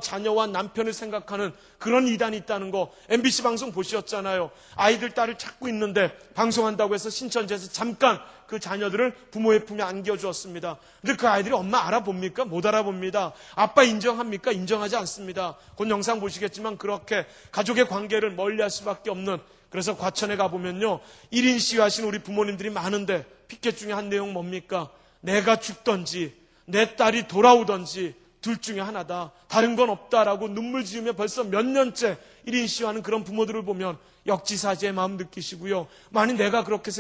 자녀와 남편을 생각하는 그런 이단이 있다는 거 MBC 방송 보셨잖아요. 아이들 딸을 찾고 있는데 방송한다고 해서 신천지에서 잠깐 그 자녀들을 부모의 품에 안겨주었습니다. 근데 그 아이들이 엄마 알아봅니까? 못 알아봅니다. 아빠 인정합니까? 인정하지 않습니다. 곧 영상 보시겠지만 그렇게 가족의 관계를 멀리할 수밖에 없는, 그래서 과천에 가보면요 1인 시위하신 우리 부모님들이 많은데 피켓 중에 한 내용 뭡니까? 내가 죽던지 내 딸이 돌아오던지 둘 중에 하나다, 다른 건 없다라고 눈물 지으며 벌써 몇 년째 1인 시위하는 그런 부모들을 보면 역지사지의 마음 느끼시고요. 만약 내가 그렇게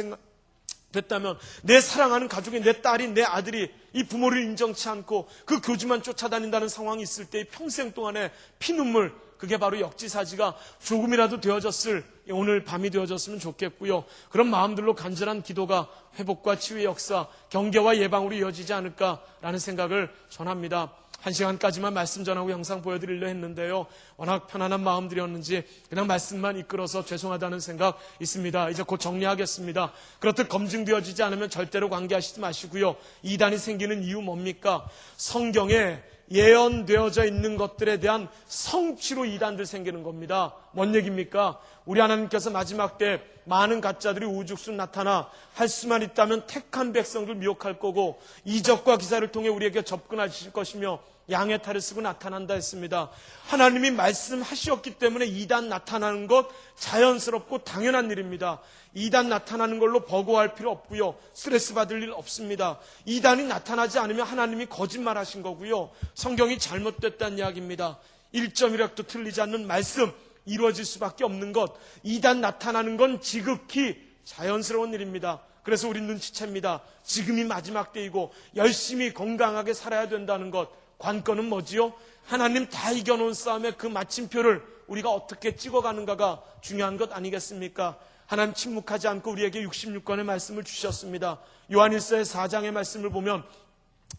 됐다면 내 사랑하는 가족이, 내 딸이, 내 아들이 이 부모를 인정치 않고 그 교주만 쫓아다닌다는 상황이 있을 때 평생 동안의 피눈물, 그게 바로 역지사지가 조금이라도 되어졌을 오늘 밤이 되어졌으면 좋겠고요. 그런 마음들로 간절한 기도가 회복과 치유의 역사, 경계와 예방으로 이어지지 않을까라는 생각을 전합니다. 1시간까지만 말씀 전하고 영상 보여드리려 했는데요. 워낙 편안한 마음들이었는지 그냥 말씀만 이끌어서 죄송하다는 생각 있습니다. 이제 곧 정리하겠습니다. 그렇듯 검증되어지지 않으면 절대로 관계하시지 마시고요. 이단이 생기는 이유 뭡니까? 성경에 예언되어져 있는 것들에 대한 성취로 이단들 생기는 겁니다. 뭔 얘기입니까? 우리 하나님께서 마지막 때 많은 가짜들이 우죽순 나타나 할 수만 있다면 택한 백성들 미혹할 거고 이적과 기사를 통해 우리에게 접근하실 것이며 양의 탈을 쓰고 나타난다 했습니다. 하나님이 말씀하셨기 때문에 이단 나타나는 것 자연스럽고 당연한 일입니다. 이단 나타나는 걸로 버거워할 필요 없고요. 스트레스 받을 일 없습니다. 이단이 나타나지 않으면 하나님이 거짓말하신 거고요. 성경이 잘못됐다는 이야기입니다. 1.1획도 틀리지 않는 말씀, 이루어질 수밖에 없는 것, 이단 나타나는 건 지극히 자연스러운 일입니다. 그래서 우리 눈치챕니다. 지금이 마지막 때이고 열심히 건강하게 살아야 된다는 것. 관건은 뭐지요? 하나님 다 이겨놓은 싸움의 그 마침표를 우리가 어떻게 찍어가는가가 중요한 것 아니겠습니까? 하나님 침묵하지 않고 우리에게 66권의 말씀을 주셨습니다. 요한일서의 4장의 말씀을 보면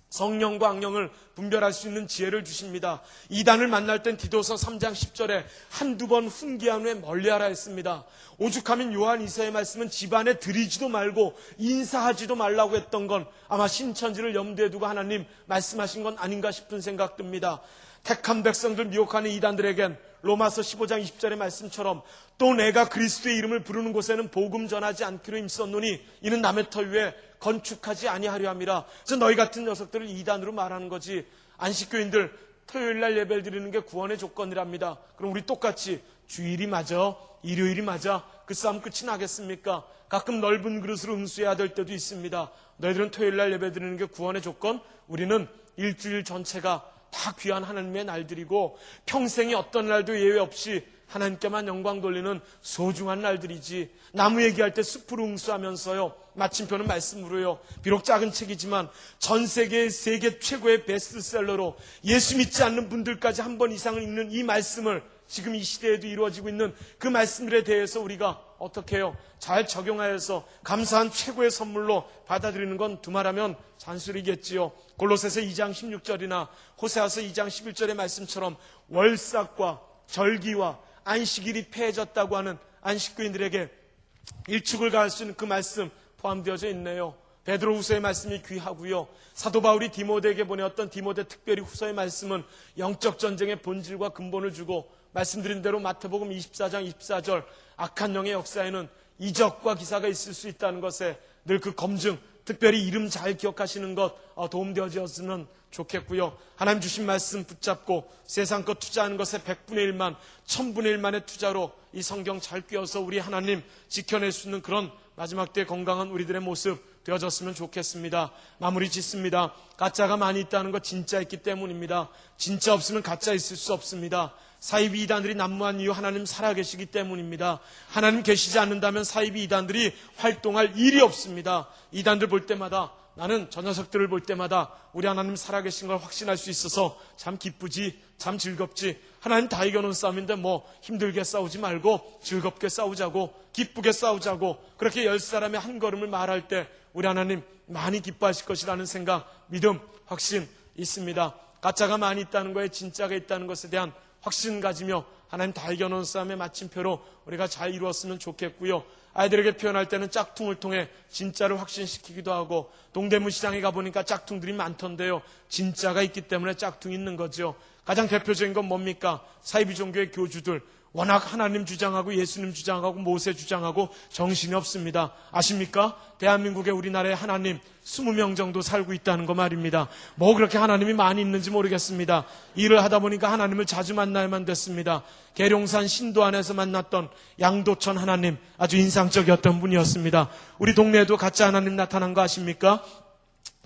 성령과 악령을 분별할 수 있는 지혜를 주십니다. 이단을 만날 땐 디도서 3장 10절에 한두 번 훈계한 후에 멀리하라 했습니다. 오죽하면 요한 2서의 말씀은 집안에 들이지도 말고 인사하지도 말라고 했던 건 아마 신천지를 염두에 두고 하나님 말씀하신 건 아닌가 싶은 생각 듭니다. 택한 백성들 미혹하는 이단들에겐 로마서 15장 20절의 말씀처럼 또 내가 그리스도의 이름을 부르는 곳에는 복음 전하지 않기로 힘썼노니 이는 남의 터 위에 건축하지 아니하려 함이라. 그래서 너희 같은 녀석들을 이단으로 말하는 거지. 안식교인들 토요일날 예배를 드리는 게 구원의 조건이랍니다. 그럼 우리 똑같이 주일이 맞아, 일요일이 맞아, 그 싸움 끝이 나겠습니까? 가끔 넓은 그릇으로 응수해야 될 때도 있습니다. 너희들은 토요일날 예배 드리는 게 구원의 조건? 우리는 일주일 전체가 다 귀한 하나님의 날들이고 평생에 어떤 날도 예외 없이 하나님께만 영광 돌리는 소중한 날들이지. 나무 얘기할 때 숲으로 응수하면서요, 마침표는 말씀으로요. 비록 작은 책이지만 전 세계의 세계 최고의 베스트셀러로 예수 믿지 않는 분들까지 한 번 이상을 읽는 이 말씀을 지금 이 시대에도 이루어지고 있는 그 말씀들에 대해서 우리가 어떻게 해요? 잘 적용하여서 감사한 최고의 선물로 받아들이는 건 두말하면 잔소리겠지요. 골로새서 2장 16절이나 호세아서 2장 11절의 말씀처럼 월삭과 절기와 안식일이 폐해졌다고 하는 안식교인들에게 일축을 가할 수 있는 그 말씀 포함되어져 있네요. 베드로후서의 말씀이 귀하고요. 사도 바울이 디모데에게 보내었던 디모데 특별히 후서의 말씀은 영적 전쟁의 본질과 근본을 주고 말씀드린 대로 마태복음 24장 24절 악한 영의 역사에는 이적과 기사가 있을 수 있다는 것에 늘 그 검증, 특별히 이름 잘 기억하시는 것 도움되어졌으면 좋겠고요. 하나님 주신 말씀 붙잡고 세상 것 투자하는 것에 100분의 1만, 1000분의 1만의 투자로 이 성경 잘 꿰어서 우리 하나님 지켜낼 수 있는 그런 마지막 때 건강한 우리들의 모습 되어졌으면 좋겠습니다. 마무리 짓습니다. 가짜가 많이 있다는 것 진짜 있기 때문입니다. 진짜 없으면 가짜 있을 수 없습니다. 사이비 이단들이 난무한 이유 하나님 살아계시기 때문입니다. 하나님 계시지 않는다면 사이비 이단들이 활동할 일이 없습니다. 이단들 볼 때마다, 나는 저 녀석들을 볼 때마다 우리 하나님 살아계신 걸 확신할 수 있어서 참 기쁘지, 참 즐겁지. 하나님 다 이겨놓은 싸움인데 뭐 힘들게 싸우지 말고 즐겁게 싸우자고, 기쁘게 싸우자고, 그렇게 10사람의 한 걸음을 말할 때 우리 하나님 많이 기뻐하실 것이라는 생각, 믿음, 확신 있습니다. 가짜가 많이 있다는 거에 진짜가 있다는 것에 대한 확신 가지며 하나님 다 이겨놓은 싸움의 마침표로 우리가 잘 이루었으면 좋겠고요. 아이들에게 표현할 때는 짝퉁을 통해 진짜를 확신시키기도 하고, 동대문 시장에 가보니까 짝퉁들이 많던데요. 진짜가 있기 때문에 짝퉁이 있는 거죠. 가장 대표적인 건 뭡니까? 사이비 종교의 교주들. 워낙 하나님 주장하고 예수님 주장하고 모세 주장하고 정신이 없습니다. 아십니까? 대한민국에 우리나라에 하나님 20명 정도 살고 있다는 거 말입니다. 뭐 그렇게 하나님이 많이 있는지 모르겠습니다. 일을 하다 보니까 하나님을 자주 만나야만 됐습니다. 계룡산 신도안에서 만났던 양도천 하나님, 아주 인상적이었던 분이었습니다. 우리 동네에도 가짜 하나님 나타난 거 아십니까?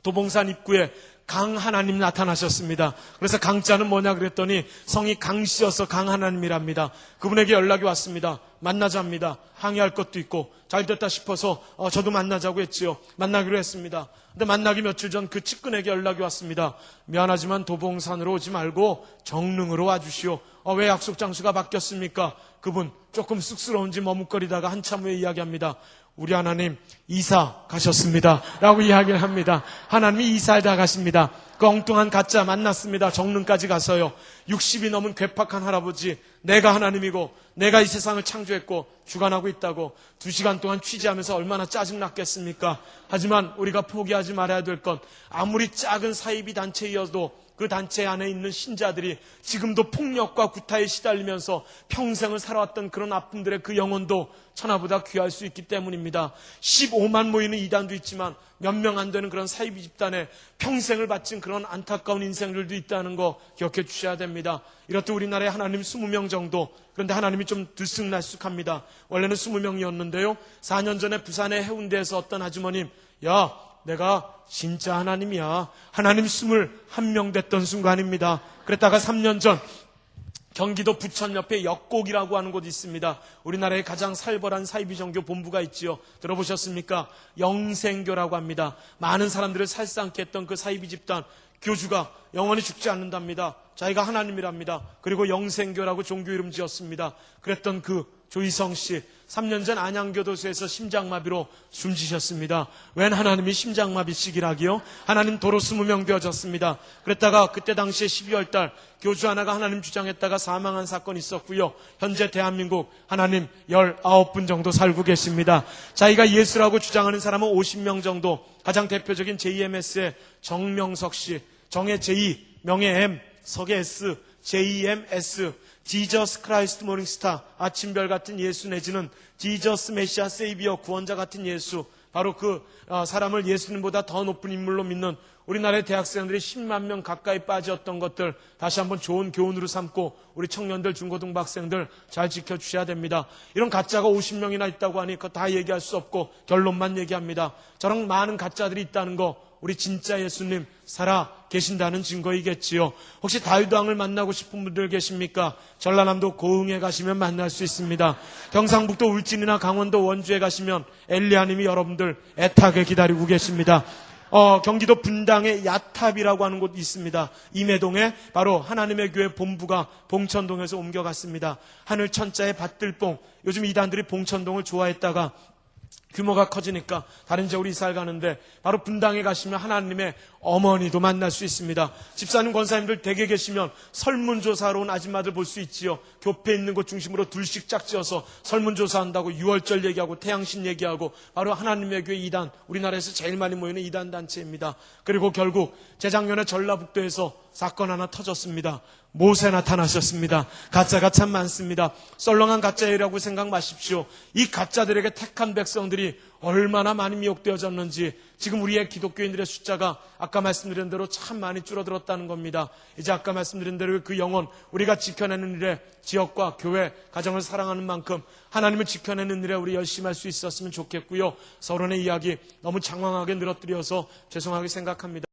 도봉산 입구에 강 하나님 나타나셨습니다. 그래서 강자는 뭐냐 그랬더니 성이 강씨여서 강 하나님이랍니다. 그분에게 연락이 왔습니다. 만나자 합니다. 항의할 것도 있고 잘됐다 싶어서 저도 만나자고 했지요. 만나기로 했습니다. 근데 만나기 며칠 전 그 측근에게 연락이 왔습니다. 미안하지만 도봉산으로 오지 말고 정릉으로 와주시오. 왜 약속 장소가 바뀌었습니까? 그분 조금 쑥스러운지 머뭇거리다가 한참 후에 이야기합니다. 우리 하나님 이사 가셨습니다 라고 이야기를 합니다. 하나님이 이사하다 가십니다. 그 엉뚱한 가짜 만났습니다. 정릉까지 가서요. 60이 넘은 괴팍한 할아버지, 내가 하나님이고 내가 이 세상을 창조했고 주관하고 있다고 2시간 동안 취재하면서 얼마나 짜증났겠습니까? 하지만 우리가 포기하지 말아야 될 건, 아무리 작은 사이비 단체이어도 그 단체 안에 있는 신자들이 지금도 폭력과 구타에 시달리면서 평생을 살아왔던 그런 아픔들의 그 영혼도 천하보다 귀할 수 있기 때문입니다. 15만 모이는 이단도 있지만 몇 명 안 되는 그런 사이비 집단에 평생을 바친 그런 안타까운 인생들도 있다는 거 기억해 주셔야 됩니다. 이렇듯 우리나라에 하나님 20명 정도, 그런데 하나님이 좀 들쑥날쑥합니다. 원래는 20명이었는데요. 4년 전에 부산의 해운대에서 어떤 아주머님, 야, 내가 진짜 하나님이야. 하나님 21명 됐던 순간입니다. 그랬다가 3년 전 경기도 부천 옆에 역곡이라고 하는 곳이 있습니다. 우리나라의 가장 살벌한 사이비 종교 본부가 있지요. 들어보셨습니까? 영생교라고 합니다. 많은 사람들을 살상케 했던 그 사이비 집단 교주가 영원히 죽지 않는답니다. 자기가 하나님이랍니다. 그리고 영생교라고 종교 이름 지었습니다. 그랬던 그 조희성 씨, 3년 전 안양교도소에서 심장마비로 숨지셨습니다. 웬 하나님이 심장마비시기라기요? 하나님 도로 20명 되어졌습니다. 그랬다가 그때 당시에 12월 달 교주 하나가 하나님 주장했다가 사망한 사건이 있었고요. 현재 대한민국 하나님 19분 정도 살고 계십니다. 자기가 예수라고 주장하는 사람은 50명 정도. 가장 대표적인 JMS의 정명석 씨, 정의 J, 명의 M, 석의 S, JMS, 지저스 크라이스트 모닝스타, 아침별 같은 예수 내지는 지저스 메시아 세이비어 구원자 같은 예수, 바로 그 사람을 예수님보다 더 높은 인물로 믿는 우리나라의 대학생들이 10만 명 가까이 빠졌던 것들 다시 한번 좋은 교훈으로 삼고 우리 청년들, 중고등학생들 잘 지켜주셔야 됩니다. 이런 가짜가 50명이나 있다고 하니 그거 다 얘기할 수 없고 결론만 얘기합니다. 저런 많은 가짜들이 있다는 거 우리 진짜 예수님 살아 계신다는 증거이겠지요. 혹시 다윗왕을 만나고 싶은 분들 계십니까? 전라남도 고흥에 가시면 만날 수 있습니다. 경상북도 울진이나 강원도 원주에 가시면 엘리야님이 여러분들 애타게 기다리고 계십니다. 경기도 분당에 야탑이라고 하는 곳이 있습니다. 임해동에 바로 하나님의 교회 본부가 봉천동에서 옮겨갔습니다. 하늘 천자의 밭들봉, 요즘 이단들이 봉천동을 좋아했다가 규모가 커지니까 다른 지역으로 이사를 가는데 바로 분당에 가시면 하나님의 어머니도 만날 수 있습니다. 집사님, 권사님들 댁에 계시면 설문조사로 온 아줌마들 볼 수 있지요. 교패 있는 곳 중심으로 둘씩 짝지어서 설문조사한다고 유월절 얘기하고 태양신 얘기하고 바로 하나님의 교회 이단, 우리나라에서 제일 많이 모이는 이단 단체입니다. 그리고 결국 재작년에 전라북도에서 사건 하나 터졌습니다. 모세 나타나셨습니다. 가짜가 참 많습니다. 썰렁한 가짜이라고 생각 마십시오. 이 가짜들에게 택한 백성들이 얼마나 많이 미혹되어졌는지 지금 우리의 기독교인들의 숫자가 아까 말씀드린 대로 참 많이 줄어들었다는 겁니다. 이제 아까 말씀드린 대로 그 영혼, 우리가 지켜내는 일에 지역과 교회, 가정을 사랑하는 만큼 하나님을 지켜내는 일에 우리 열심히 할 수 있었으면 좋겠고요. 서론의 이야기 너무 장황하게 늘어뜨려서 죄송하게 생각합니다.